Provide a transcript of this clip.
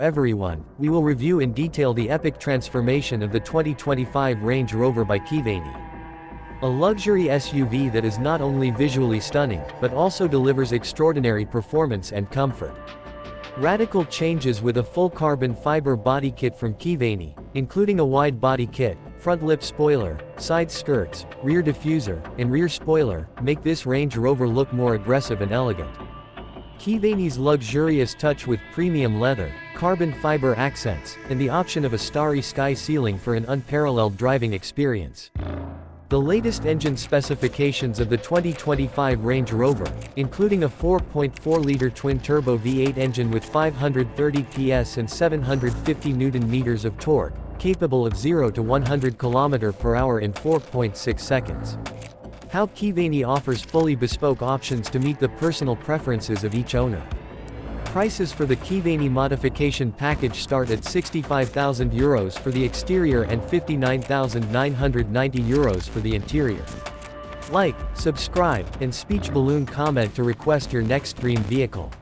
everyone, we will review in detail the epic transformation of the 2025 Range Rover by Keyvani. A luxury SUV that is not only visually stunning, but also delivers extraordinary performance and comfort. Radical changes with a full carbon fiber body kit from Keyvani, including a wide body kit, front lip spoiler, side skirts, rear diffuser, and rear spoiler, make this Range Rover look more aggressive and elegant. Keyvani's luxurious touch with premium leather, carbon fiber accents, and the option of a starry sky ceiling for an unparalleled driving experience. The latest engine specifications of the 2025 Range Rover, including a 4.4-liter twin-turbo V8 engine with 530 PS and 750 Nm of torque, capable of 0 to 100 km/h in 4.6 seconds. How Keyvani offers fully bespoke options to meet the personal preferences of each owner. Prices for the Keyvani modification package start at €65,000 for the exterior and €59,990 for the interior. Like, subscribe, and speech balloon comment to request your next dream vehicle.